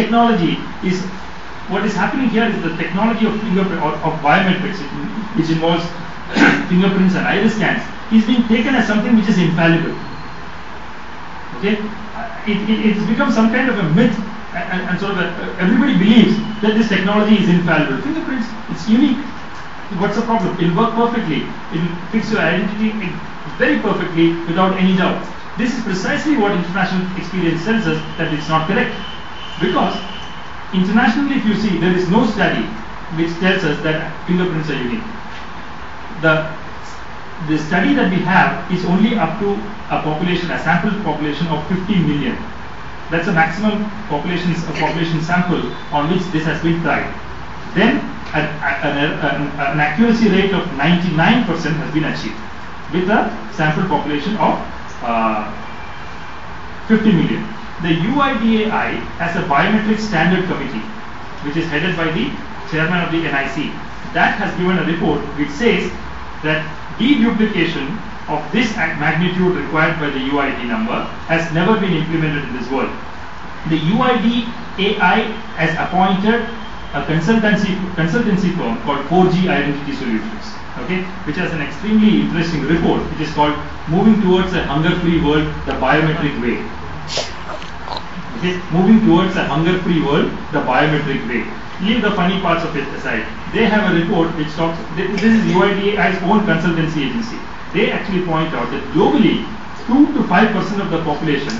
technology is, what is happening here is the technology of fingerprint or of biometrics, which involves fingerprints and iris scans, is being taken as something which is infallible. Okay, it's become some kind of a myth, and sort of everybody believes that this technology is infallible. Fingerprints, it's unique. What's the problem? It'll work perfectly. It'll fix your identity very perfectly without any doubt. This is precisely what international experience tells us that it's not correct. Because internationally, if you see, there is no study which tells us that fingerprints are unique. The study that we have is only up to a population, a sample population of 50 million. That's a maximum population sample on which this has been tried. Then an accuracy rate of 99% has been achieved with a sample population of 50 million. The UIDAI has a biometric standard committee which is headed by the chairman of the NIC. That has given a report which says that deduplication of this magnitude required by the UID number has never been implemented in this world. The UIDAI has appointed a consultancy firm called 4G Identity Solutions, okay, which has an extremely interesting report which is called Moving Towards a Hunger-Free World, the Biometric Way. Okay, moving towards a hunger-free world, the biometric way. Leave the funny parts of it aside. They have a report which talks, this is UIDAI's own consultancy agency. They actually point out that globally, 2 to 5% of the population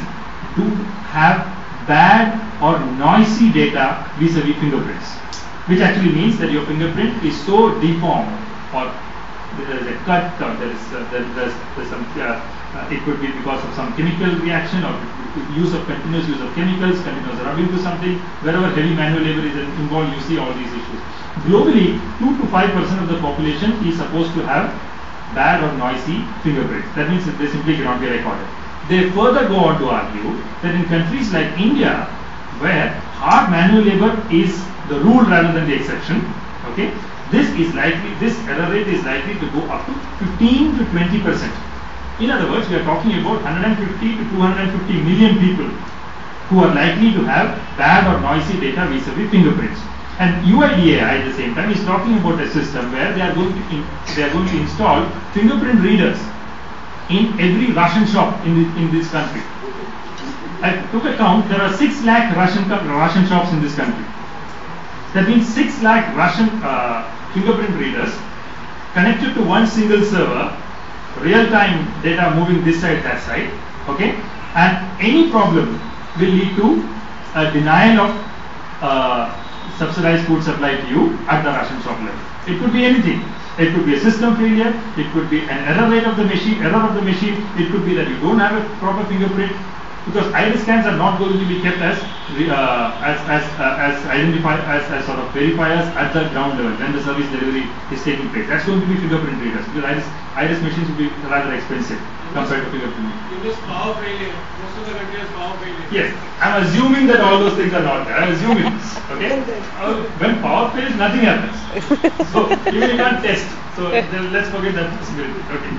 do have bad or noisy data vis-a-vis fingerprints, which actually means that your fingerprint is so deformed, or there is a cut, or there's some, it could be because of some chemical reaction or continuous use of chemicals, continuous rubbing to something. Wherever heavy manual labor is involved, you see all these issues. Globally, 2 to 5% of the population is supposed to have bad or noisy fingerprints. That means that they simply cannot be recorded. They further go on to argue that in countries like India, where hard manual labor is the rule rather than the exception, okay, this error rate is likely to go up to 15 to 20%. In other words, we are talking about 150 to 250 million people who are likely to have bad or noisy data vis-a-vis fingerprints. And UIDAI at the same time is talking about a system where they are going to install fingerprint readers in every Russian shop in this country. I took a count. There are 6 lakh Russian shops in this country. That means 6 lakh Russian fingerprint readers connected to one single server, real-time data moving this side, that side, okay, and any problem will lead to a denial of subsidized food supply to you at the Russian shop level. It could be anything. It could be a system failure, it could be an error of the machine, it could be that you don't have a proper fingerprint, because iris scans are not going to be kept as sort of verifiers at the ground level when the service delivery is taking place. That's going to be fingerprint readers, because iris machines will be rather expensive compared to fingerprint. In this power failure, most of the country has power failure. Yes, I'm assuming that all those things are not there. I'm assuming this. Okay, when power fails, nothing happens. So even you can't test. So let's forget that possibility. Okay.